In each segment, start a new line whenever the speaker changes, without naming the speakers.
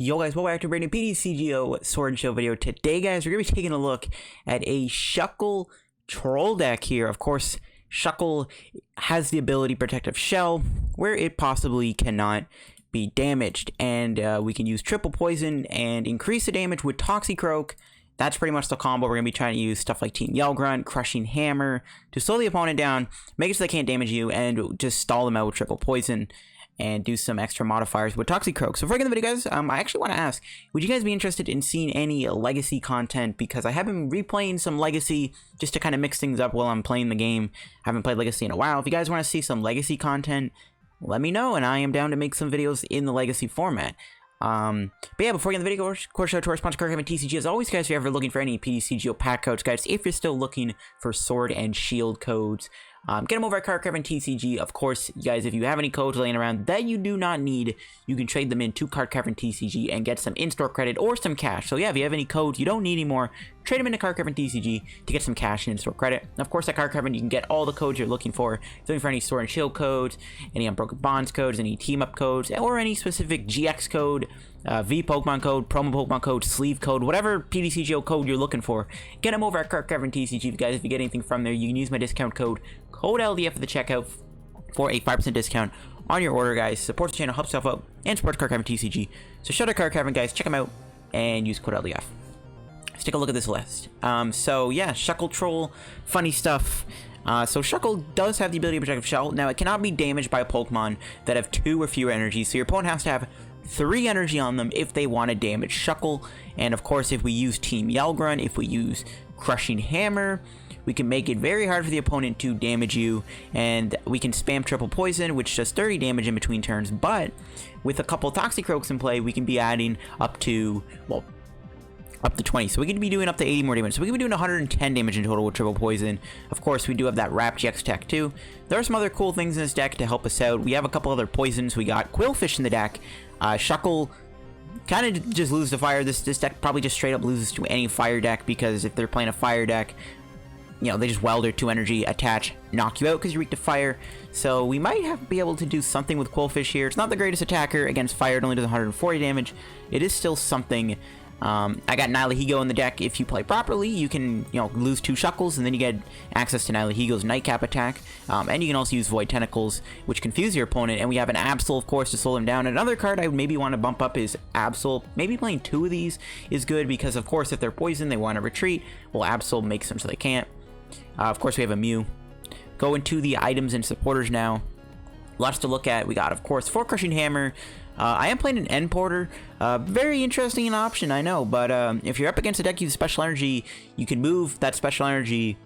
Yo guys, welcome back to a brand new PTCGO Sword and Shield video. Today guys, we're going to be taking a look at a Shuckle Troll deck here. Of course, Shuckle has the ability Protective Shell, where it possibly cannot be damaged. And we can use triple poison and increase the damage with Toxicroak. That's pretty much the combo. We're going to be trying to use stuff like Team Grunt, Crushing Hammer to slow the opponent down, make it so they can't damage you, and just stall them out with triple poison. And do some extra modifiers with Toxicroak. So before I get in the video, guys, I actually want to ask, would you guys be interested in seeing any Legacy content? Because I have been replaying some Legacy just to kind of mix things up while I'm playing the game. I haven't played Legacy in a while. If you guys want to see some Legacy content, let me know, and I am down to make some videos in the Legacy format. But yeah, before we get in the video, of course, shout out to our sponsor, Croagunk TCG. As always, guys, if you're ever looking for any PTCGO pack codes, guys, if you're still looking for Sword and Shield codes, get them over at Croagunk TCG. Of course, you guys, if you have any codes laying around that you do not need, you can trade them in to Croagunk TCG and get some in-store credit or some cash. So yeah, if you have any codes you don't need anymore, trade them into Croagunk TCG to get some cash and in-store credit. And of course, at Croagunk, you can get all the codes you're looking for. If you're looking for any Sword and Shield codes, any Unbroken Bonds codes, any team-up codes, or any specific GX code, V Pokemon code, promo Pokemon code, sleeve code, whatever PTCGO code you're looking for, get them over at Croagunk TCG. Guys, if you get anything from there, you can use my discount code LDF at the checkout for a 5% discount on your order, guys. Support the channel, help yourself out, and support Croagunk TCG. So shout out Croagunk, guys, check them out and use code LDF. Let's take a look at this list. So yeah, Shuckle Troll, funny stuff. So Shuckle does have the ability to Protective Shell. Now, it cannot be damaged by a Pokemon that have 2 or fewer energies, so your opponent has to have 3 energy on them if they want to damage Shuckle. And of course, if we use Team Grunt, if we use Crushing Hammer, we can make it very hard for the opponent to damage you, and we can spam triple poison, which does 30 damage in between turns. But with a couple Toxicroaks in play, we can be adding up to, well, up to 20, so we could be doing up to 80 more damage. So we could be doing 110 damage in total with triple poison. Of course, we do have that Wrap GX tech too. There are some other cool things in this deck to help us out. We have a couple other poisons. We got Qwilfish in the deck. Shuckle kind of just loses to fire. This deck probably just straight up loses to any fire deck, because if they're playing a fire deck, you know, they just weld their 2 energy, attach, knock you out because you're weak to fire. So we might be able to do something with Qwilfish here. It's not the greatest attacker against fire. It only does 140 damage. It is still something. I got Nihilego in the deck. If you play properly, you can, you know, lose 2 Shuckles, and then you get access to Nihilego's Nightcap attack. And you can also use Void Tentacles, which confuse your opponent. And we have an Absol, of course, to slow them down. Another card I would maybe want to bump up is Absol. Maybe playing 2 of these is good, because, of course, if they're poisoned, they want to retreat. Well, Absol makes them so they can't. Of course, we have a Mew. Go into the items and supporters now. Lots to look at. We got, of course, 4 Crushing Hammer. I am playing an Eneporter. Very interesting option, I know. But if you're up against a deck using Special Energy, you can move that Special Energy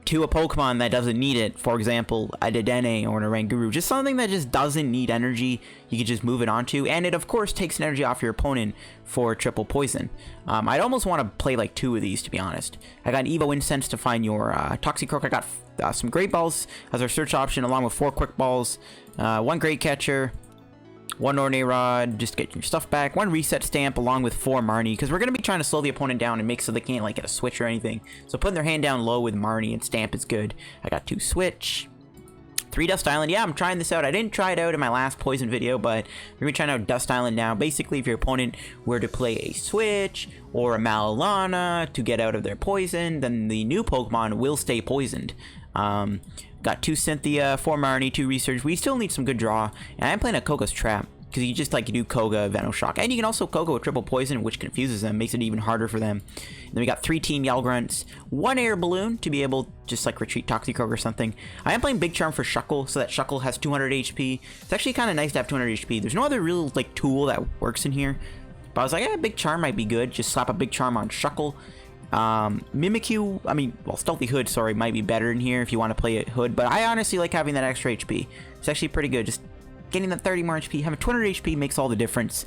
to a Pokemon that doesn't need it. For example, a Dedenne or an Oranguru. Just something that just doesn't need energy. You can just move it onto. And it, of course, takes energy off your opponent for triple poison. I'd almost want to play like 2 of these, to be honest. I got an Evolution Incense to find your Toxicroak. I got some Great Balls as our search option, along with 4 Quick Balls, 1 Great Catcher, 1 Ordinary Rod, just get your stuff back, 1 Reset Stamp, along with 4 Marnie, because we're going to be trying to slow the opponent down and make so they can't, like, get a switch or anything. So putting their hand down low with Marnie and Stamp is good. I got 2 Switch, 3 Dust Island. Yeah, I'm trying this out. I didn't try it out in my last Poison video, but we're going to be trying out Dust Island now. Basically, if your opponent were to play a Switch or a Malamar to get out of their poison, then the new Pokemon will stay poisoned. Got 2 Cynthia, 4 Marnie, 2 Research. We still need some good draw, and I'm playing a Koga's Trap, because you just, like, you do Koga, Venoshock, and you can also Koga with triple poison, which confuses them, makes it even harder for them. And then we got 3 Team Grunts, 1 Air Balloon to be able just, like, retreat Toxicroak or something. I am playing Big Charm for Shuckle, so that Shuckle has 200 HP. It's actually kind of nice to have 200 HP. There's no other real, like, tool that works in here, but I was like, yeah, Big Charm might be good. Just slap a Big Charm on Shuckle. Mimikyu, Stealthy Hood, sorry, might be better in here if you want to play a Hood, but I honestly like having that extra HP. It's actually pretty good. Just getting that 30 more HP, having 200 HP makes all the difference.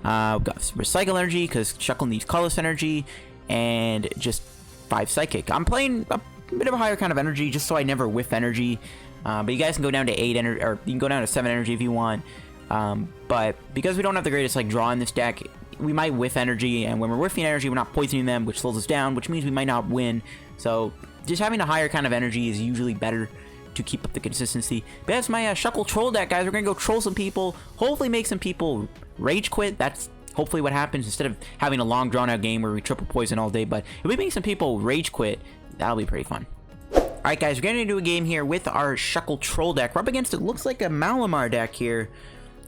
Got Recycle Energy, because Shuckle needs Colorless Energy, and just 5 Psychic. I'm playing a bit of a higher kind of energy, just so I never whiff energy, but you guys can go down to 8 energy, or you can go down to 7 energy if you want, but because we don't have the greatest, like, draw in this deck, we might whiff energy, and when we're whiffing energy, we're not poisoning them, which slows us down, which means we might not win. So just having a higher kind of energy is usually better to keep up the consistency. But that's my Shuckle Troll deck, guys. We're gonna go troll some people, hopefully make some people rage quit. That's hopefully what happens instead of having a long drawn out game where we triple poison all day, but if we make some people rage quit, that'll be pretty fun. Alright guys, we're getting into a game here with our Shuckle Troll deck. We're up against, it looks like a Malamar deck here,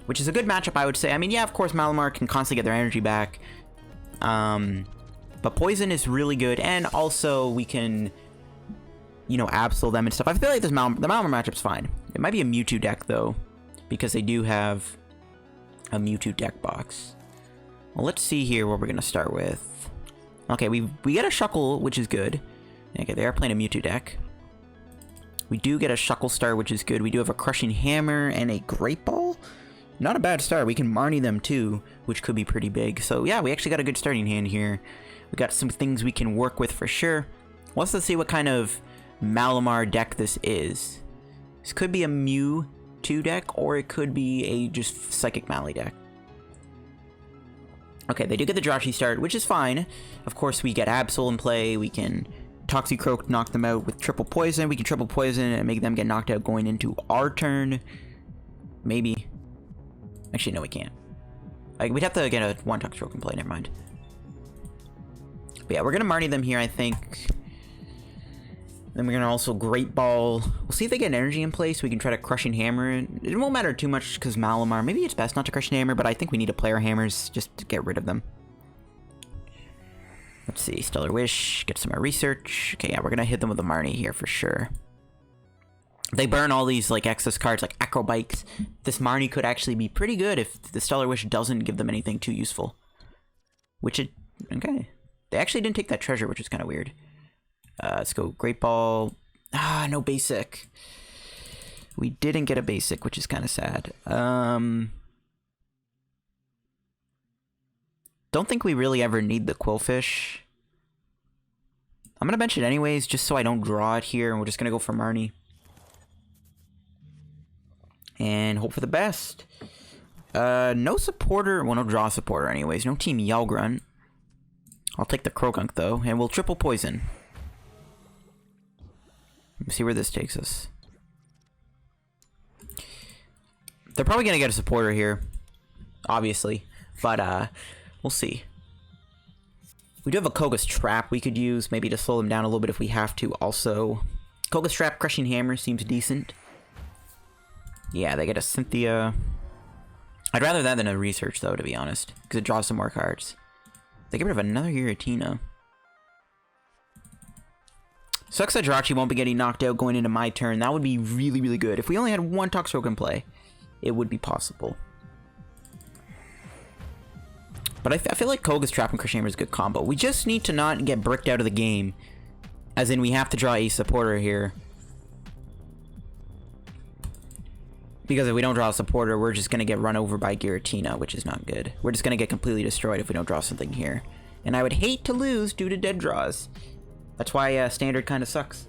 which is a good matchup, I would say. I mean, yeah, of course Malamar can constantly get their energy back, but poison is really good, and also we can, you know, Absol them and stuff. I feel like the Malamar matchup's fine. It might be a Mewtwo deck though, because they do have a Mewtwo deck box. Well, let's see here what we're gonna start with. Okay, we get a Shuckle, which is good. Okay, they are playing a Mewtwo deck. We do get a Shuckle start, which is good. We do have a Crushing Hammer and a Great Ball. Not a bad start. We can Marnie them too, which could be pretty big. So yeah, we actually got a good starting hand here. We got some things we can work with for sure. Let's see what kind of Malamar deck this is. This could be a Mewtwo deck, or it could be a just Psychic Mally deck. Okay, they do get the Jirachi start, which is fine. Of course, we get Absol in play. We can Toxicroak knock them out with triple poison. We can triple poison and make them get knocked out going into our turn. Maybe. Actually, no, we can't. We'd have to get a one Toxicroak in play. Never mind. But yeah, we're gonna Marnie them here, I think. Then we're gonna also Great Ball. We'll see if they get an energy in place. We can try to Crushing Hammer. It won't matter too much because Malamar. Maybe it's best not to Crushing Hammer, but I think we need to play our hammers just to get rid of them. Let's see, Stellar Wish, get some more research. Okay, yeah, we're gonna hit them with a Marnie here for sure. They burn all these like excess cards like Acrobikes. This Marnie could actually be pretty good if the Stellar Wish doesn't give them anything too useful. Which it, okay. They actually didn't take that treasure, which is kind of weird. Let's go Great Ball. Ah, no basic. We didn't get a basic, which is kind of sad. Don't think we really ever need the Qwilfish. I'm gonna bench it anyways, just so I don't draw it here, and we're just gonna go for Marnie. And hope for the best. No supporter, well, no draw supporter anyways. No Team Grunt. I'll take the Croagunk though, and we'll triple poison. Let's see where this takes us. They're probably gonna get a supporter here, obviously, but we'll see. We do have a Koga's Trap we could use, maybe to slow them down a little bit if we have to. Also, Koga's Trap, Crushing Hammer seems decent. Yeah, they get a Cynthia. I'd rather that than a Research though, to be honest, because it draws some more cards. They get rid of another Giratina. Sucks that Jirachi won't be getting knocked out going into my turn. That would be really, really good. If we only had one Toxicroak in play, it would be possible. But I feel like Koga's Trap and Crushing Hammer is a good combo. We just need to not get bricked out of the game. As in, we have to draw a supporter here. Because if we don't draw a supporter, we're just going to get run over by Giratina, which is not good. We're just going to get completely destroyed if we don't draw something here. And I would hate to lose due to dead draws. That's why Standard kind of sucks.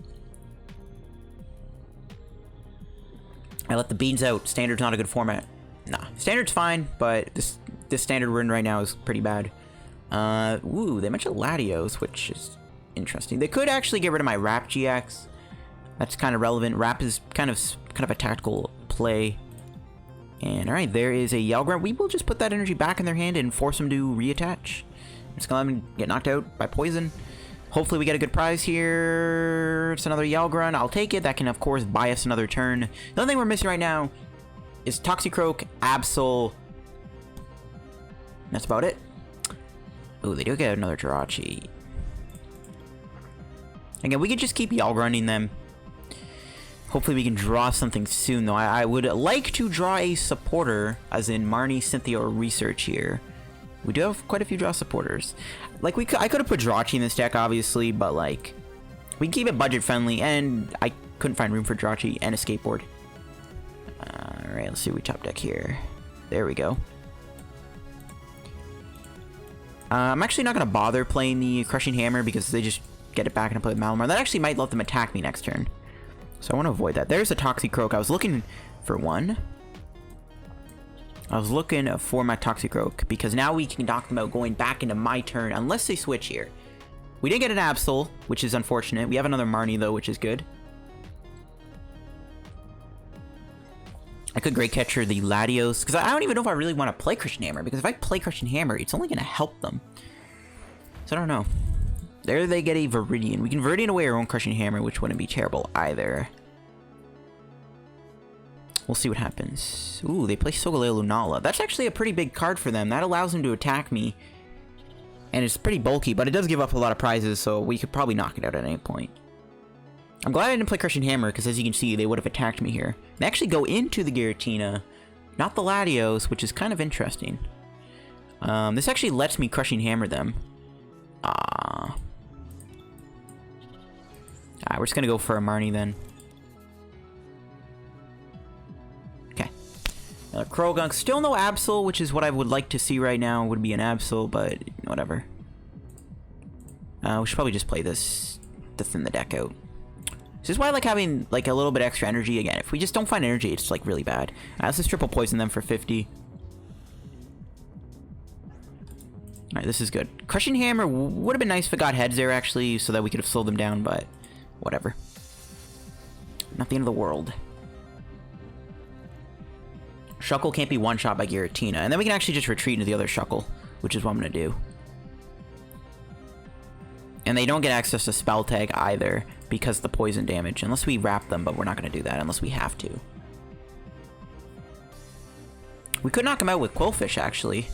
I let the beans out. Standard's not a good format. Nah, Standard's fine, but this Standard we're in right now is pretty bad. Ooh, they mentioned Latios, which is interesting. They could actually get rid of my Wrap GX. That's kind of relevant. Wrap is kind of a tactical play. And alright, there is a Grunt. We will just put that energy back in their hand and force them to reattach. I'm just gonna let them get knocked out by poison. Hopefully we get a good prize here. It's another Grunt. I'll take it. That can, of course, buy us another turn. The only thing we're missing right now is Toxicroak, Absol. That's about it. Oh, they do get another Jirachi. Again, we could just keep Grunting them. Hopefully we can draw something soon, though. I would like to draw a supporter, as in Marnie, Cynthia, or Research here. We do have quite a few draw supporters. Like, I could have put Jirachi in this deck, obviously, but, like, we can keep it budget-friendly, and I couldn't find room for Jirachi and a Skateboard. Alright, let's see what we top deck here. There we go. I'm actually not going to bother playing the Crushing Hammer, because they just get it back and play with Malamar. That actually might let them attack me next turn. So I want to avoid that. There's a Toxicroak. I was looking for one. I was looking for my Toxicroak, because now we can knock them out going back into my turn, unless they switch here. We didn't get an Absol, which is unfortunate. We have another Marnie, though, which is good. I could Great Catcher the Latios, because I don't even know if I really want to play Crushing Hammer, because if I play Crushing Hammer, it's only going to help them. So I don't know. There they get a Viridian. We can Viridian away our own Crushing Hammer, which wouldn't be terrible either. We'll see what happens. Ooh, they play Solgaleo Lunala. That's actually a pretty big card for them. That allows them to attack me. And it's pretty bulky, but it does give up a lot of prizes, so we could probably knock it out at any point. I'm glad I didn't play Crushing Hammer, because as you can see, they would have attacked me here. They actually go into the Giratina, not the Latios, which is kind of interesting. This actually lets me Crushing Hammer them. Alright, we're just going to go for a Marnie then. Okay. Croagunk. Still no Absol, which is what I would like to see right now, would be an Absol, but whatever. We should probably just play this to thin the deck out. This is why I like having like a little bit extra energy. Again, if we just don't find energy, it's like really bad. Let's just triple poison them for 50. Alright, this is good. Crushing Hammer would have been nice if it got heads there actually, so that we could have slowed them down, but whatever. Not the end of the world. Shuckle can't be one-shot by Giratina, and then we can actually just retreat into the other Shuckle, which is what I'm going to do. And they don't get access to Spell Tag either, because of the poison damage, unless we wrap them, but we're not going to do that unless we have to. We could knock him out with Qwilfish, actually.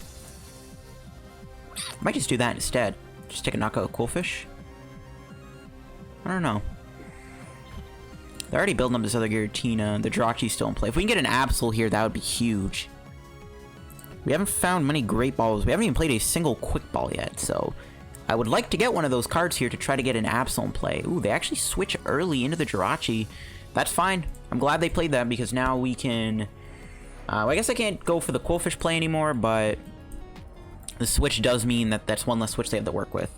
Might just do that instead. Just take a knockout with Qwilfish. I don't know. They're already building up this other Giratina. The Jirachi's still in play. If we can get an Absol here, that would be huge. We haven't found many Great Balls. We haven't even played a single Quick Ball yet, so I would like to get one of those cards here to try to get an Absol in play. Ooh, they actually switch early into the Jirachi. That's fine. I'm glad they played that because now we can... I guess I can't go for the Qwilfish play anymore, but the switch does mean that that's one less switch they have to work with.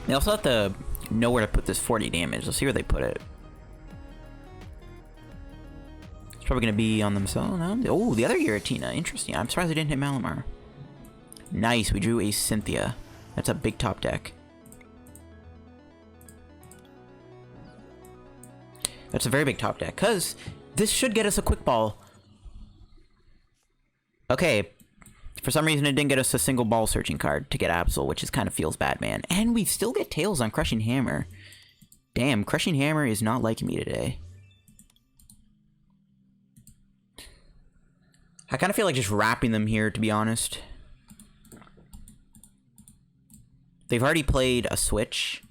They also have to know where to put this 40 damage. Let's see where they put it. It's probably going to be on themselves. No? Oh, the other Giratina. Interesting. I'm surprised they didn't hit Malamar. Nice. We drew a Cynthia. That's a big top deck. That's a very big top deck. Because this should get us a Quick Ball. Okay. For some reason, it didn't get us a single ball searching card to get Absol, which is kind of feels bad, man. And we still get Tails on Crushing Hammer. Damn, Crushing Hammer is not liking me today. I kind of feel like just wrapping them here, to be honest. They've already played a switch.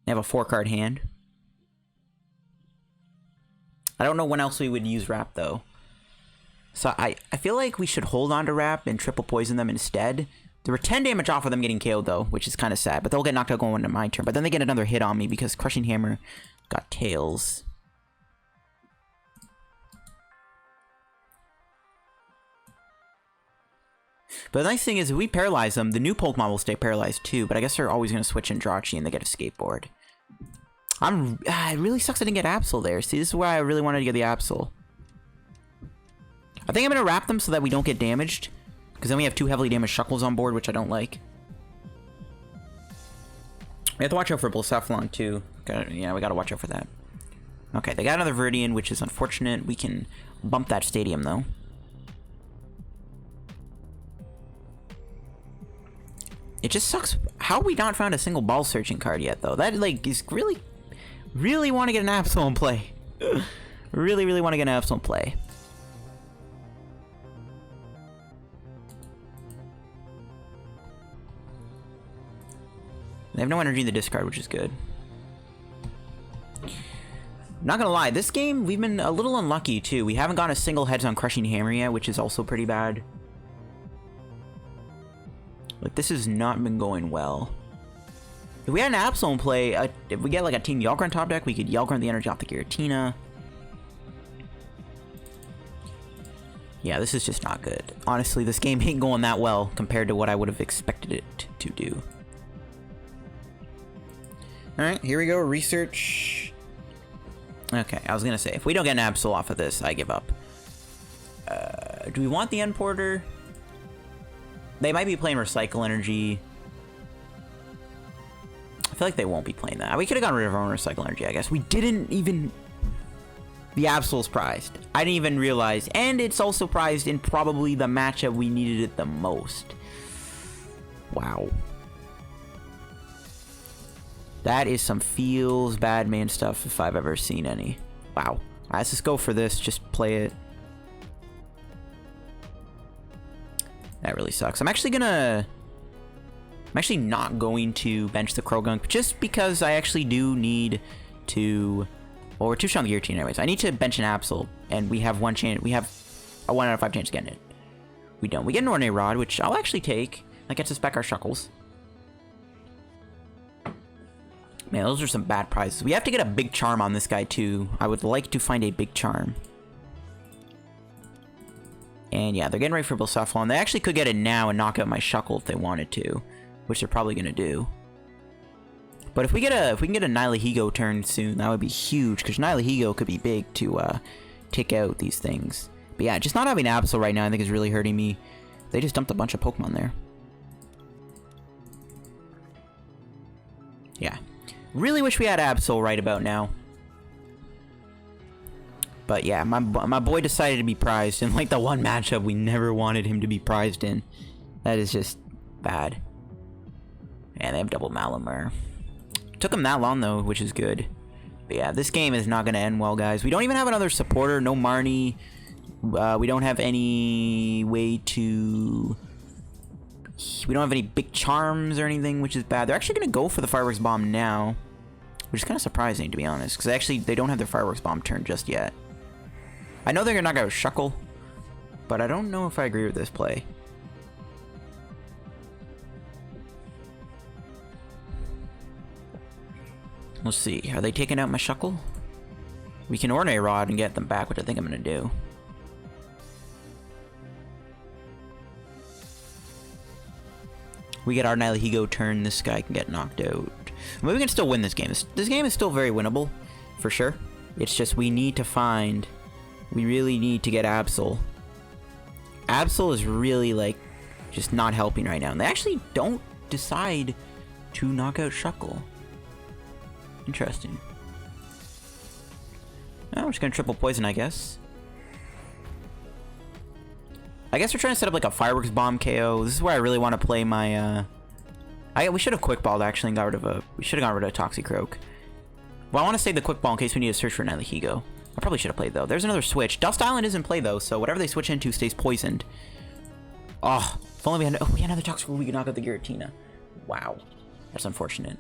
They have a 4-card hand. I don't know when else we would use wrap, though. So I feel like we should hold on to wrap and triple poison them instead. There were 10 damage off of them getting KO'd though, which is kind of sad. But they'll get knocked out going into my turn. But then they get another hit on me because Crushing Hammer got Tails. But the nice thing is if we paralyze them, the new Pokemon will stay paralyzed too. But I guess they're always going to switch in Jirachi and they get a Skateboard. It really sucks I didn't get Absol there. See, this is why I really wanted to get the Absol. I think I'm going to wrap them so that we don't get damaged. Because then we have 2 heavily damaged Shuckles on board, which I don't like. We have to watch out for Blacephalon too. Yeah, we got to watch out for that. Okay, they got another Viridian, which is unfortunate. We can bump that stadium though. It just sucks. How have we not found a single ball searching card yet though? That like is really want to get an Absol in play. really want to get an Absol in play. They have no energy in the discard, which is good. Not gonna lie, this game, we've been a little unlucky, too. We haven't gotten a single heads on Crushing Hammer yet, which is also pretty bad. Like, this has not been going well. If we had an Absol in play, if we get, like, a Team Yell-Grunt top deck, we could Yell-Grunt the energy off the Giratina. Yeah, this is just not good. Honestly, this game ain't going that well compared to what I would have expected it to do. Alright, here we go. Research. Okay, I was going to say, if we don't get an Absol off of this, I give up. Do we want the Eneporter? They might be playing Recycle Energy. I feel like they won't be playing that. We could have gotten rid of our own Recycle Energy, I guess. We didn't even... The Absol's prized. I didn't even realize. And it's also prized in probably the matchup we needed it the most. Wow. That is some feels bad man stuff if I've ever seen any. Wow. Alright, let's just go for this. Just play it. That really sucks. I'm actually not going to bench the Croagunk just because I actually do need to... Well, we're too strong on the Guillotine anyways. I need to bench an Absol, and we have one chance. We have a 1 out of 5 chance of getting it. We don't. We get an Ordinary Rod, which I'll actually take. That gets us back our Shuckles. Man, those are some bad prizes. We have to get a Big Charm on this guy, too. I would like to find a Big Charm. And yeah, they're getting ready for Blacephalon. They actually could get it now and knock out my Shuckle if they wanted to, which they're probably going to do. But if we can get a Nihilego turn soon, that would be huge, because Nihilego could be big to take out these things. But yeah, just not having Absol right now I think is really hurting me. They just dumped a bunch of Pokemon there. Yeah. Really wish we had Absol right about now. But yeah, my boy decided to be prized in like the one matchup we never wanted him to be prized in. That is just bad. And they have double Malamar. Took him that long though, which is good. But yeah, this game is not going to end well, guys. We don't even have another supporter. No Marnie. We don't have any way to... We don't have any Big Charms or anything, which is bad. They're actually going to go for the Fireworks Bomb now, which is kind of surprising, to be honest, because actually they don't have their Fireworks Bomb turn just yet. I know they're not going to Shuckle, but I don't know if I agree with this play. Let's see. Are they taking out my Shuckle? We can Ordinary Rod and get them back, which I think I'm going to do. We get our Nihilego turn. This guy can get knocked out. But we can still win this game. This game is still very winnable, for sure. It's just we need to find... We really need to get Absol. Absol is really, like, just not helping right now. And they actually don't decide to knock out Shuckle. Interesting. Oh, we're just gonna triple poison, I guess. I guess we're trying to set up like a Fireworks Bomb KO. This is where I really want to play my, we should have Quick Balled actually and got rid of a... We should have got rid of Toxicroak. Well, I want to save the Quick Ball in case we need to search for Nihilego. I probably should have played though. There's another switch. Dust Island is in play though, so whatever they switch into stays poisoned. Oh, if only we had... Oh, we had another Toxicroak, we could knock out the Giratina. Wow. That's unfortunate.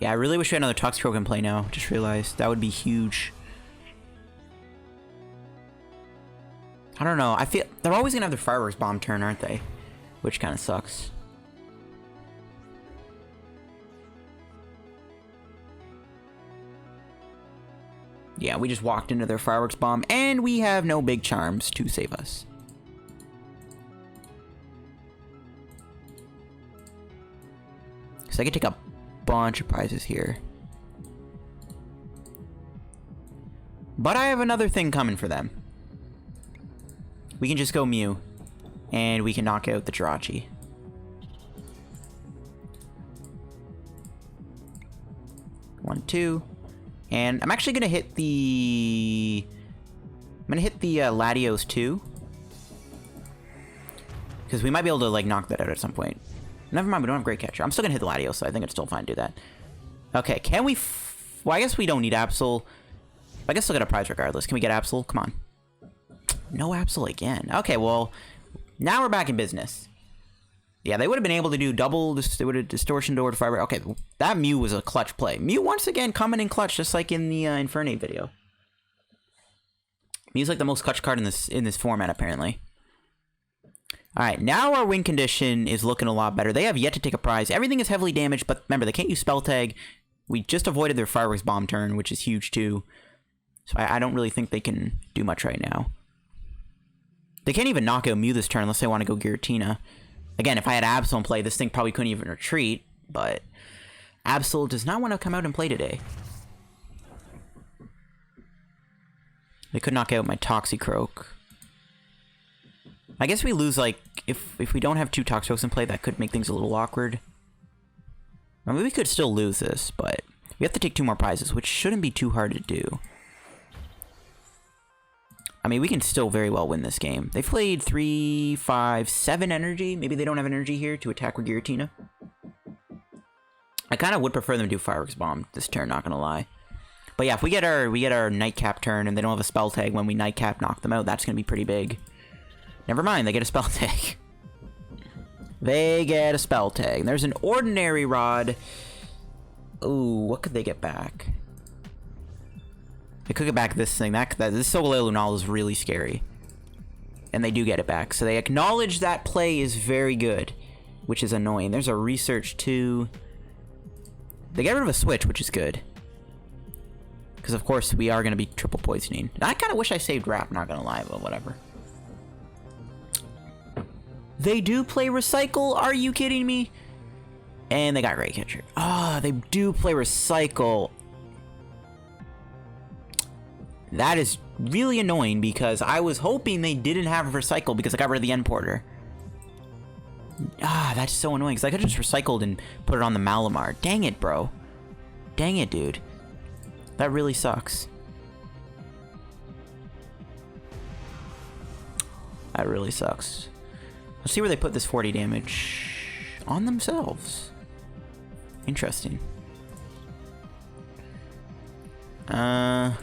Yeah, I really wish we had another Toxicroak in play now. Just realized. That would be huge. I don't know. I feel... They're always going to have their Fireworks Bomb turn, aren't they? Which kind of sucks. Yeah, we just walked into their Fireworks Bomb, and we have no Big Charms to save us. So I could take a bunch of prizes here. But I have another thing coming for them. We can just go Mew, and we can knock out the Jirachi. One, two. And I'm actually going to hit the... Latios too. Because we might be able to, like, knock that out at some point. Never mind, we don't have Great Catcher. I'm still going to hit the Latios, so I think it's still fine to do that. Okay, can we... Well, I guess we don't need Absol. I guess we'll get a prize regardless. Can we get Absol? Come on. No Absol again. Okay, well, now we're back in business. Yeah, they would have been able to do double... They would have Distortion Door to Fire... Okay, that Mew was a clutch play. Mew once again coming in clutch, just like in the Infernape video. Mew's like the most clutch card in this format, apparently. Alright, now our win condition is looking a lot better. They have yet to take a prize. Everything is heavily damaged, but remember, they can't use Spell Tag. We just avoided their Fireworks Bomb turn, which is huge too. So I don't really think they can do much right now. They can't even knock out Mew this turn unless they want to go Giratina. Again, if I had Absol in play, this thing probably couldn't even retreat, but Absol does not want to come out and play today. They could knock out my Toxicroak. I guess we lose, like, if we don't have 2 Toxicroaks in play, that could make things a little awkward. I mean, we could still lose this, but we have to take 2 more prizes, which shouldn't be too hard to do. I mean, we can still very well win this game. They played 3, 5, 7 energy. Maybe they don't have energy here to attack with Giratina. I kind of would prefer them to do Fireworks Bomb this turn, not gonna lie. But yeah, if we get our Nightcap turn and they don't have a spell tag when we Nightcap knock them out, that's gonna be pretty big. Never mind, they get a spell tag. They get a spell tag. There's an Ordinary Rod. Ooh, what could they get back? They could get back this thing. This Solgaleo Lunala is really scary. And they do get it back. So they acknowledge that play is very good, which is annoying. There's a Research too. They get rid of a Switch, which is good. Because, of course, we are going to be triple poisoning. I kind of wish I saved Wrap, not going to lie, but whatever. They do play Recycle? Are you kidding me? And they got Great Catcher. Ah, they do play Recycle. That is really annoying because I was hoping they didn't have Recycle because I got rid of the Eneporter. Ah, that's so annoying because I could have just recycled and put it on the Malamar. Dang it, bro. Dang it, dude. That really sucks. That really sucks. Let's see where they put this 40 damage. On themselves. Interesting. I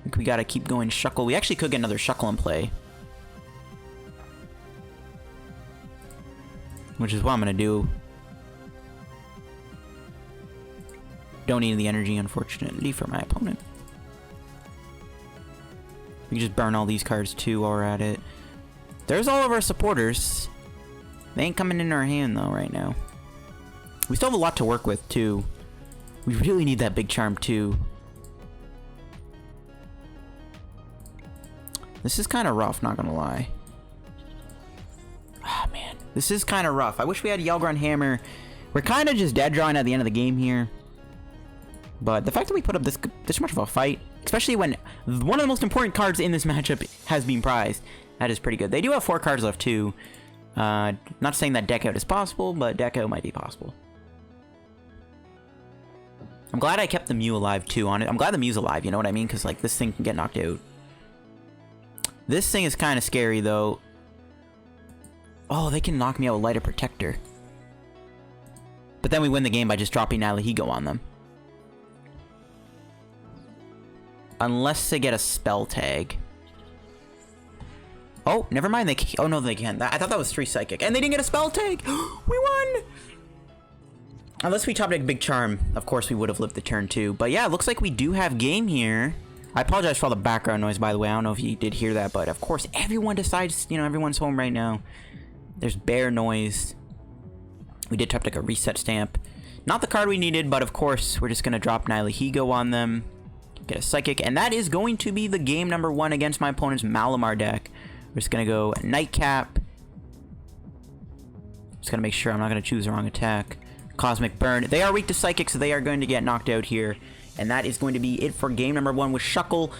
think we gotta keep going Shuckle. We actually could get another Shuckle in play. Which is what I'm gonna do. Don't need the energy, unfortunately, for my opponent. We can just burn all these cards too while we're at it. There's all of our supporters. They ain't coming in our hand though right now. We still have a lot to work with too. We really need that Big Charm too. This is kind of rough, not gonna lie. Ah, man. This is kind of rough. I wish we had Grunt Hammer. We're kind of just dead drawing at the end of the game here. But the fact that we put up this much of a fight, especially when one of the most important cards in this matchup has been prized, that is pretty good. They do have 4 cards left too. Not saying that deck out is possible, but deck out might be possible. I'm glad I kept the Mew alive too on it. I'm glad the Mew's alive, you know what I mean? Because like this thing can get knocked out. This thing is kind of scary though. Oh, they can knock me out with Lighter Protector. But then we win the game by just dropping Nihilego on them. Unless they get a spell tag. Oh, never mind. Oh no, they can. I thought that was 3 Psychic. And they didn't get a spell tag! We won! Unless we top deck Big Charm, of course we would have lived the turn too. But yeah, it looks like we do have game here. I apologize for all the background noise, by the way. I don't know if you did hear that, but of course everyone decides, you know, everyone's home right now. There's bear noise. We did top deck a Reset Stamp. Not the card we needed, but of course we're just going to drop Nihilego on them. Get a Psychic, and that is going to be the game number 1 against my opponent's Malamar deck. We're just going to go Nightcap. Just going to make sure I'm not going to choose the wrong attack. Cosmic Burn. They are weak to Psychic, so they are going to get knocked out here. And that is going to be it for game number 1 with Shuckle.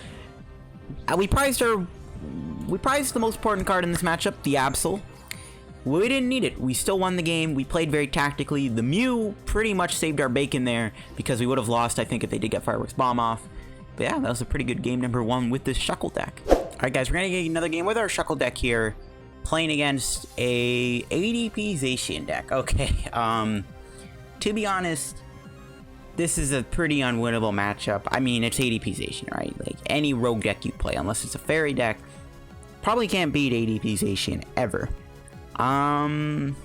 We prized the most important card in this matchup, the Absol. We didn't need it. We still won the game. We played very tactically. The Mew pretty much saved our bacon there because we would have lost, I think, if they did get Fireworks Bomb off. But yeah, that was a pretty good game number 1 with this Shuckle deck. Alright guys, we're going to get another game with our Shuckle deck here. Playing against a ADP Zacian deck. Okay, to be honest, this is a pretty unwinnable matchup. I mean, it's ADP Zacian, right? Like, any rogue deck you play, unless it's a fairy deck, probably can't beat ADP Zacian ever. Trying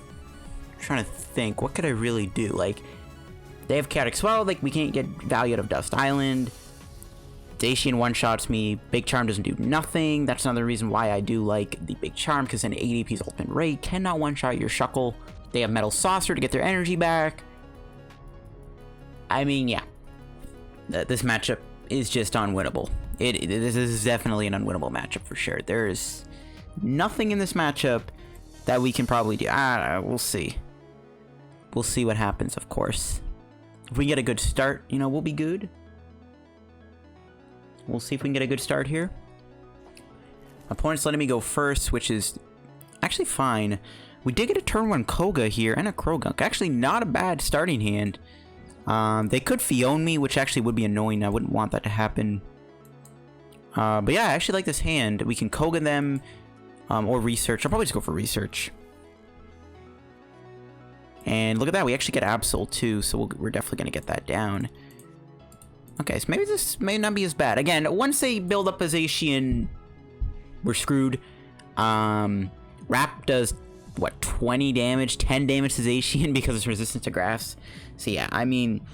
to think, what could I really do? Like, they have Chaotic Swell, like, we can't get value out of Dust Island. Zacian one-shots me. Big Charm doesn't do nothing. That's another reason why I do like the Big Charm, because then ADP's Ultimate Raid cannot one-shot your Shuckle. They have Metal Saucer to get their energy back. I mean, yeah. This matchup is just unwinnable. This is definitely an unwinnable matchup for sure. There is nothing in this matchup that we can probably do. We'll see. We'll see what happens, of course. If we get a good start, you know, we'll be good. We'll see if we can get a good start here. Opponent's letting me go first, which is actually fine. We did get a turn 1 Koga here and a Croagunk. Actually, not a bad starting hand. They could Fione me, which actually would be annoying. I wouldn't want that to happen. But yeah, I actually like this hand. We can Koga them or research. I'll probably just go for research. And look at that. We actually get Absol too, so we're definitely going to get that down. Okay, so maybe this may not be as bad. Again, once they build up a Zacian, we're screwed. Wrap does, what, 20 damage, 10 damage to Zacian because it's resistant to graphs. So yeah, I mean,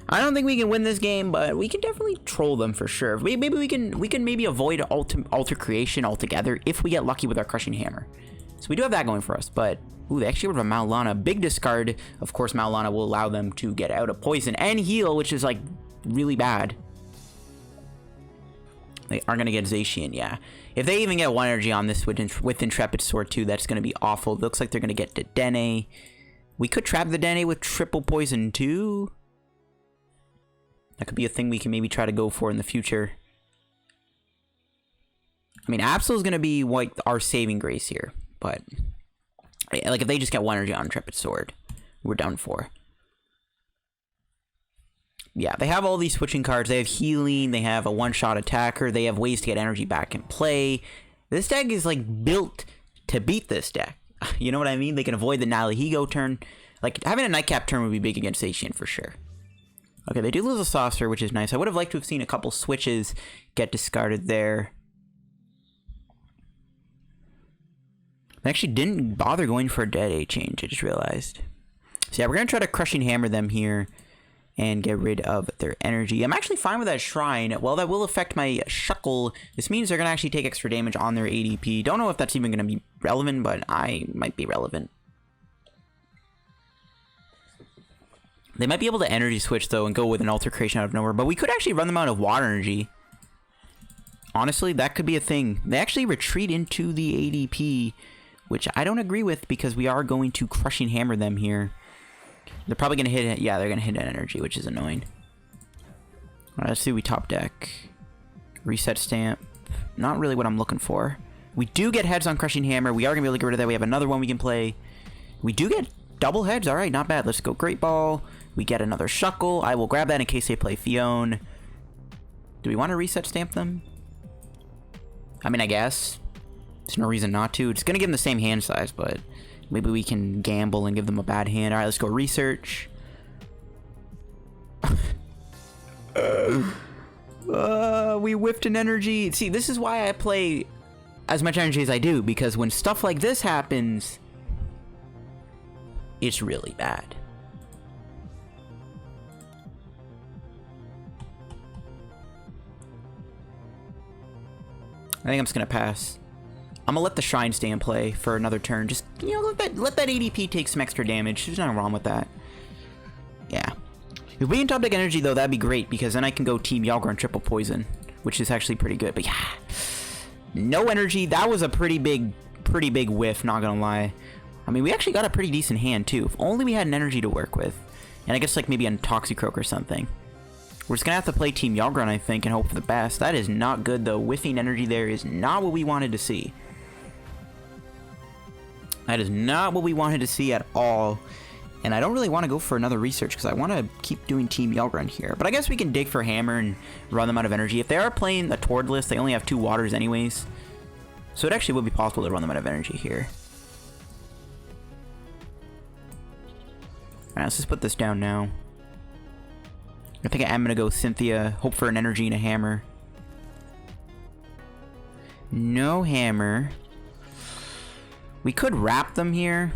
I don't think we can win this game, but we can definitely troll them for sure. Maybe we can maybe avoid alter creation altogether if we get lucky with our Crushing Hammer. So we do have that going for us, but ooh, they actually have a Malamar. Big discard. Of course, Malamar will allow them to get out of poison and heal, which is like really bad. They are going to get Zacian, yeah. If they even get 1 energy on this with Intrepid Sword too, that's going to be awful. It looks like they're going to get Dedenne. We could trap the Dedenne with triple poison too. That could be a thing we can maybe try to go for in the future. I mean, Absol is going to be like our saving grace here, but like if they just get 1 energy on Intrepid Sword, we're done for. Yeah, they have all these switching cards. They have healing. They have a one-shot attacker. They have ways to get energy back in play. This deck is like built to beat this deck. You know what I mean? They can avoid the Nihilego turn. Like having a Nightcap turn would be big against Zacian for sure. Okay, they do lose a Saucer, which is nice. I would have liked to have seen a couple switches get discarded there. They actually didn't bother going for a Dead A change, I just realized. So yeah, we're going to try to Crushing Hammer them here and get rid of their energy. I'm actually fine with that Shrine. Well, that will affect my Shuckle. This means they're going to actually take extra damage on their ADP. Don't know if that's even going to be relevant, but I might be relevant. They might be able to energy switch, though, and go with an Alter Creation out of nowhere. But we could actually run them out of Water Energy. Honestly, that could be a thing. They actually retreat into the ADP, which I don't agree with because we are going to Crushing Hammer them here. They're probably going to hit it. Yeah, they're going to hit an energy, which is annoying. All right, let's see. We top deck. Reset Stamp. Not really what I'm looking for. We do get heads on Crushing Hammer. We are going to be able to get rid of that. We have another one we can play. We do get double heads. All right, not bad. Let's go Great Ball. We get another Shuckle. I will grab that in case they play Fione. Do we want to Reset Stamp them? I mean, I guess. There's no reason not to. It's going to give them the same hand size, but maybe we can gamble and give them a bad hand. All right, let's go Research. We whiffed an energy. See, this is why I play as much energy as I do, because when stuff like this happens, it's really bad. I think I'm just going to pass. I'm going to let the Shrine stay in play for another turn. Just, you know, let that ADP take some extra damage. There's nothing wrong with that. Yeah. If we can top deck energy, though, that'd be great, because then I can go Team Yalgor and triple poison, which is actually pretty good. But yeah, no energy. That was a pretty big whiff, not going to lie. I mean, we actually got a pretty decent hand, too. If only we had an energy to work with. And I guess, like, maybe a Toxicroak or something. We're just going to have to play Team Yalgor, I think, and hope for the best. That is not good, though. Whiffing energy there is not what we wanted to see. That is not what we wanted to see at all. And I don't really want to go for another Research, because I want to keep doing Team Yalgor here. But I guess we can dig for Hammer and run them out of energy. If they are playing a Tord list, they only have 2 waters anyways. So it actually would be possible to run them out of energy here. Alright, let's just put this down now. I think I'm going to go Cynthia, hope for an energy and a Hammer. No Hammer. We could wrap them here.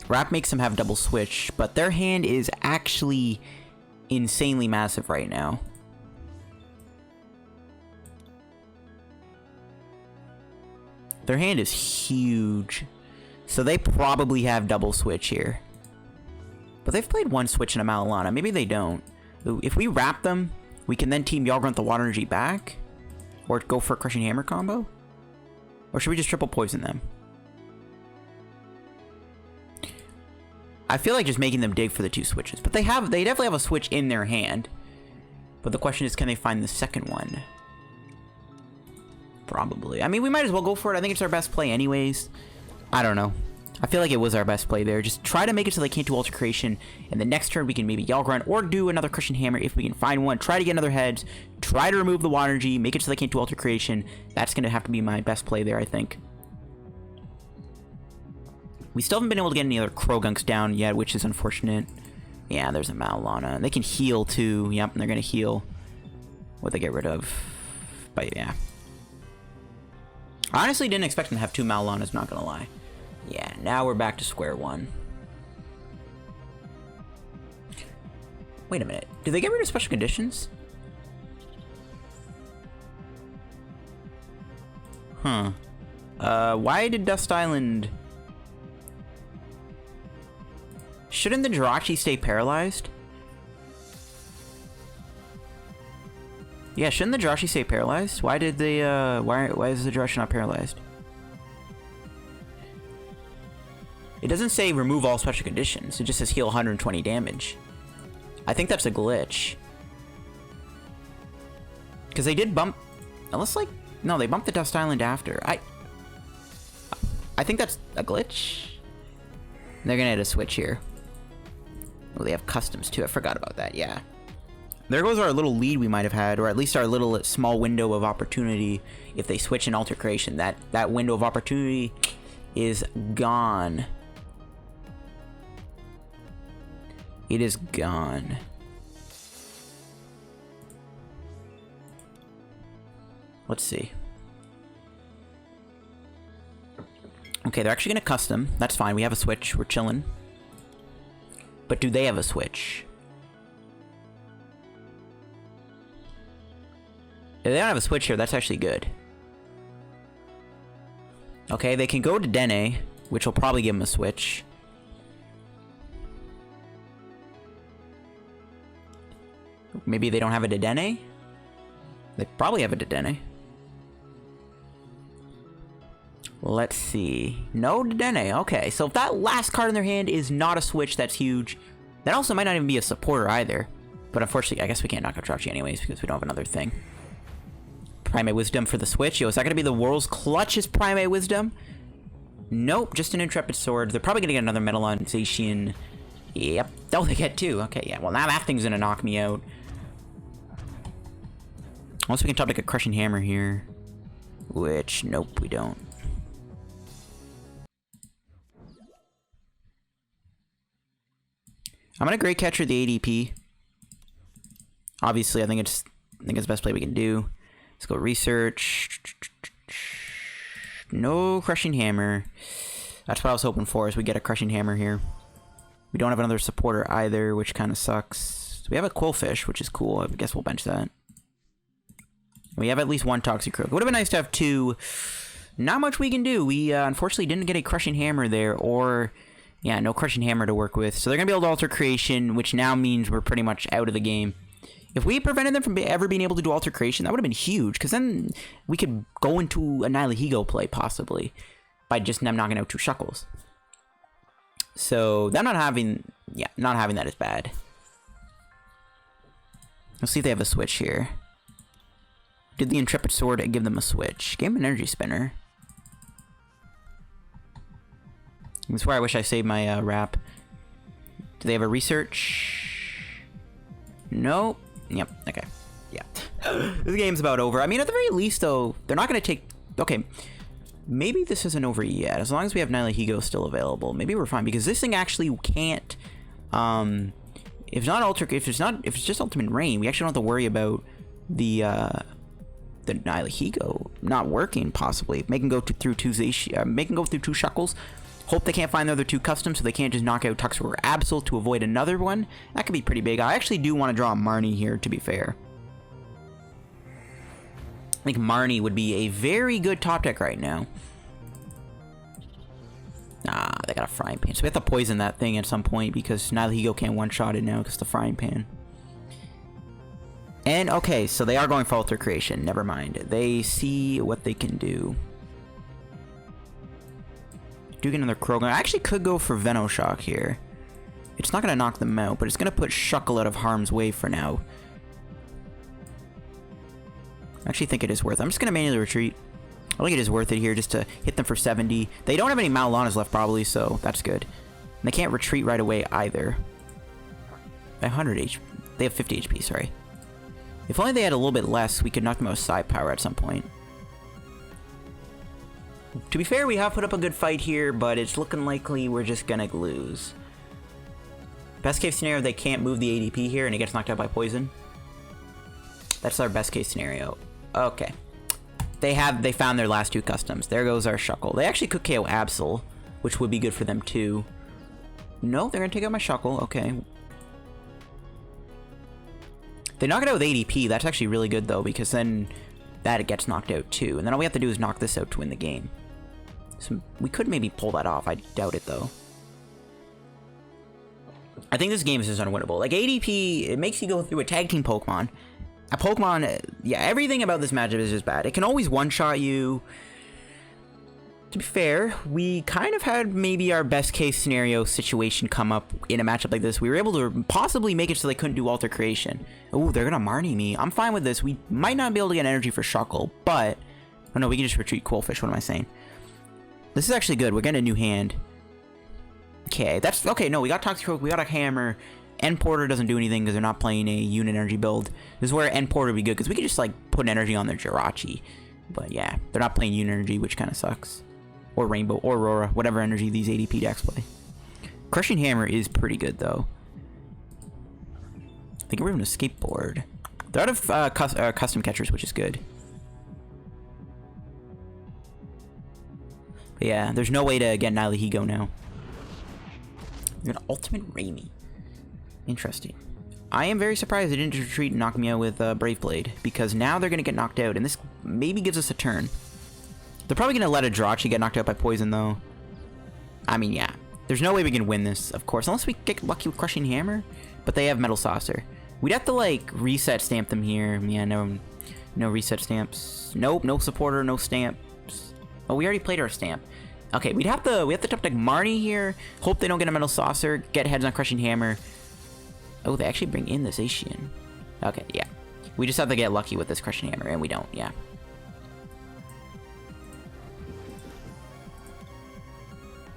Wrap makes them have double switch, but their hand is actually insanely massive right now. Their hand is huge. So they probably have double switch here. But they've played one switch in a Malamar. Maybe they don't. If we wrap them, we can then Team Yalgor the Water Energy back. Or go for a Crushing Hammer combo. Or should we just triple poison them? I feel like just making them dig for the 2 switches. But they definitely have a switch in their hand. But the question is, can they find the second one? Probably. I mean, we might as well go for it. I think it's our best play anyways. I don't know. I feel like it was our best play there. Just try to make it so they can't do Alter Creation. And the next turn, we can maybe Yell Grunt or do another Crushing Hammer if we can find one. Try to get another Heads. Try to remove the Water Energy. Make it so they can't do Alter Creation. That's going to have to be my best play there, I think. We still haven't been able to get any other Croagunks down yet, which is unfortunate. Yeah, there's a Malamar. They can heal, too. Yep, and they're going to heal what they get rid of. But, yeah. I honestly didn't expect them to have 2 Malanas, not gonna lie. Yeah, now we're back to square one. Wait a minute. Did they get rid of special conditions? Huh. Why did Dust Island... Shouldn't the Jirachi stay paralyzed? Yeah, shouldn't the Jirachi stay paralyzed? Why did they, why is the Jirachi not paralyzed? It doesn't say remove all special conditions. It just says heal 120 damage. I think that's a glitch. Because they did bump... Unless, like... No, they bumped the Dust Island after. I think that's a glitch. They're gonna add a switch here. Oh, they have customs, too. I forgot about that, yeah. There goes our little lead we might have had, or at least our little small window of opportunity if they switch in Alter Creation. That window of opportunity is gone. It is gone. Let's see. Okay, they're actually going to custom. That's fine. We have a switch. We're chilling. But do they have a switch? If they don't have a switch here, that's actually good. Okay, they can go to Dene, which will probably give them a switch. Maybe they don't have a Dedenne? They probably have a Dedenne. Let's see. No Dedenne. Okay, so if that last card in their hand is not a switch, that's huge. That also might not even be a supporter either. But unfortunately, I guess we can't knock out Jirachi anyways because we don't have another thing. Primate Wisdom for the switch. Yo, is that going to be the world's clutchest Primate Wisdom? Nope, just an Intrepid Sword. They're probably going to get another Metalon Zacian. Yep. Oh, they get 2. Okay, yeah. Well, now that thing's going to knock me out. Unless we can top like a Crushing Hammer here. Which, nope, we don't. I'm going to Great Catcher the ADP. Obviously, I think it's the best play we can do. Let's go research. No Crushing Hammer. That's what I was hoping for, is we get a Crushing Hammer here. We don't have another supporter either, which kind of sucks. So we have a Qwilfish, which is cool. I guess we'll bench that. We have at least one Toxicroak. It would have been nice to have 2. Not much we can do. We unfortunately didn't get a Crushing Hammer there, or... Yeah, no Crushing Hammer to work with. So they're going to be able to Alter Creation, which now means we're pretty much out of the game. If we prevented them from ever being able to do Alter Creation, that would have been huge, because then we could go into a Nihilego play, possibly, by just them knocking out 2 Shuckles. So, them not having... Yeah, not having that is bad. Let's see if they have a switch here. Did the Intrepid Sword give them a switch? Gave them an Energy Spinner. That's where I wish I saved my wrap. Do they have a research? Nope. Yep. Okay. Yeah. This game's about over. I mean, at the very least, though, they're not going to take... Okay. Maybe this isn't over yet. As long as we have Nihilego still available, maybe we're fine. Because this thing actually can't... if it's just Ultimate Rain, we actually don't have to worry about the Nihilego not working, possibly. Make them go through 2 Shuckles. Hope they can't find the other 2 customs, so they can't just knock out Toxicroak Absol to avoid another one. That could be pretty big. I actually do want to draw a Marnie here, to be fair. I think Marnie would be a very good top deck right now. Nah, they got a Frying Pan. So we have to poison that thing at some point, because Nihilego can't one-shot it now because the Frying Pan. And, okay, so they are going for Alter Creation. Never mind. They see what they can do. Do get another Krogan. I actually could go for Venoshock here. It's not going to knock them out, but it's going to put Shuckle out of harm's way for now. I actually think it is worth it. I'm just going to manually retreat. I think it is worth it here just to hit them for 70. They don't have any Malamas left probably, so that's good. And they can't retreat right away either. 100 HP. They have 50 HP, sorry. If only they had a little bit less, we could knock them out with Psi Power at some point. To be fair, we have put up a good fight here, but it's looking likely we're just gonna lose. Best case scenario, they can't move the ADP here and it gets knocked out by poison. That's our best case scenario. Okay. They found their last 2 customs. There goes our Shuckle. They actually could KO Absol, which would be good for them too. No, they're gonna take out my Shuckle. Okay. They knock it out with ADP. That's actually really good though, because then that gets knocked out too. And then all we have to do is knock this out to win the game. So we could maybe pull that off. I doubt it though. I think this game is just unwinnable. Like ADP, it makes you go through a tag team Pokemon. A Pokemon, yeah, everything about this matchup is just bad. It can always one-shot you. To be fair, we kind of had maybe our best case scenario situation come up in a matchup like this. We were able to possibly make it so they couldn't do Alter Creation. Oh, they're gonna Marnie me. I'm fine with this. We might not be able to get energy for Shuckle, but... Oh no, we can just retreat Qwilfish. What am I saying? This is actually good. We're getting a new hand. Okay, that's... Okay, no, we got Toxicroak, we got a Hammer. Eneporter doesn't do anything because they're not playing a unit energy build. This is where Eneporter would be good because we could just, like, put energy on their Jirachi. But yeah, they're not playing unit energy, which kind of sucks. Or Rainbow, or Aurora, whatever energy these ADP decks play. Crushing Hammer is pretty good, though. I think we're even a skateboard. They're out of custom catchers, which is good. But yeah, there's no way to get Nihilego now. An ultimate Raimi. Interesting. I am very surprised they didn't just retreat and knock me out with Brave Blade, because now they're going to get knocked out, and this maybe gives us a turn. They're probably going to let a Jirachi get knocked out by poison, though. I mean, yeah. There's no way we can win this, of course, unless we get lucky with Crushing Hammer, but they have Metal Saucer. We'd have to, like, reset stamp them here. Yeah, no reset stamps. Nope, no supporter, no stamps. Oh, we already played our stamp. Okay, we have to top deck Marnie here. Hope they don't get a Metal Saucer. Get heads on Crushing Hammer. Oh, they actually bring in the Zacian. Okay, yeah. We just have to get lucky with this Crushing Hammer, and we don't, yeah.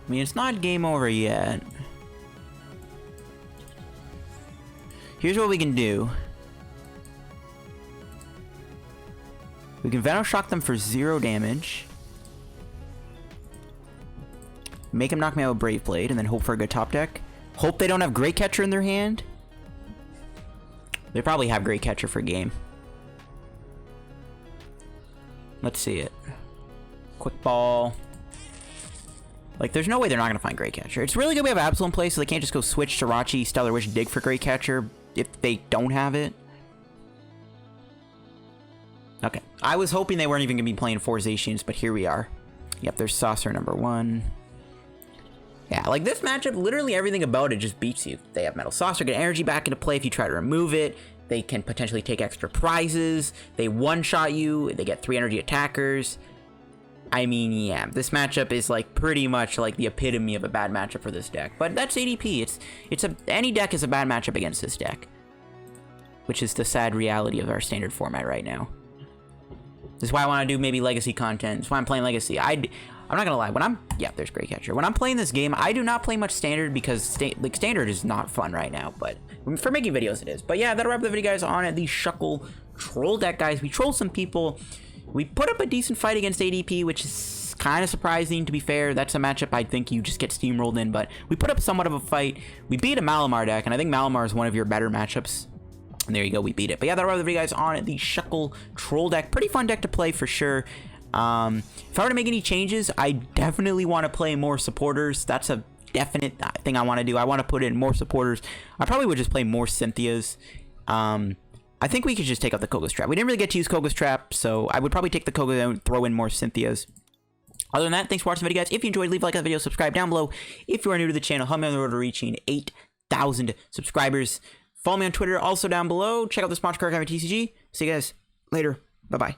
I mean, it's not game over yet. Here's what we can do. We can Venom Shock them for 0 damage. Make them knock me out with Brave Blade, and then hope for a good top deck. Hope they don't have Great Catcher in their hand. They probably have Great Catcher for game. Let's see it. Quick Ball. Like, there's no way they're not going to find Great Catcher. It's really good we have Absol in play, so they can't just go switch Jirachi, Stellar Wish, dig for Great Catcher if they don't have it. Okay. I was hoping they weren't even going to be playing 4 Zacians, but here we are. Yep, there's Saucer number 1. Yeah, like this matchup, literally everything about it just beats you. They have Metal Saucer, get energy back into play if you try to remove it. They can potentially take extra prizes. They one-shot you. They get 3 energy attackers. I mean, yeah, this matchup is like pretty much like the epitome of a bad matchup for this deck. But that's ADP. Any deck is a bad matchup against this deck, which is the sad reality of our standard format right now. This is why I want to do maybe legacy content. This is why I'm playing legacy. I'm not gonna lie. Yeah, there's Great Catcher. When I'm playing this game, I do not play much standard because standard is not fun right now. But for making videos, it is. But yeah, that'll wrap the video, guys, on the Shuckle Troll deck, guys. We trolled some people. We put up a decent fight against ADP, which is kind of surprising, to be fair. That's a matchup I think you just get steamrolled in, but we put up somewhat of a fight. We beat a Malamar deck, and I think Malamar is one of your better matchups. And there you go, we beat it. But yeah, that'll wrap the video, guys, on the Shuckle Troll deck. Pretty fun deck to play for sure. If I were to make any changes, I definitely want to play more supporters. That's a definite thing I want to do. I want to put in more supporters. I probably would just play more Cynthias. I think we could just take out the Koga's Trap. We didn't really get to use Koga's Trap, so I would probably take the Koga and throw in more Cynthias. Other than that, thanks for watching the video, guys. If you enjoyed, leave a like on the video, subscribe down below. If you are new to the channel, help me on the road to reaching 8,000 subscribers. Follow me on Twitter, also down below. Check out the sponsor card, PTCG. See you guys later. Bye-bye.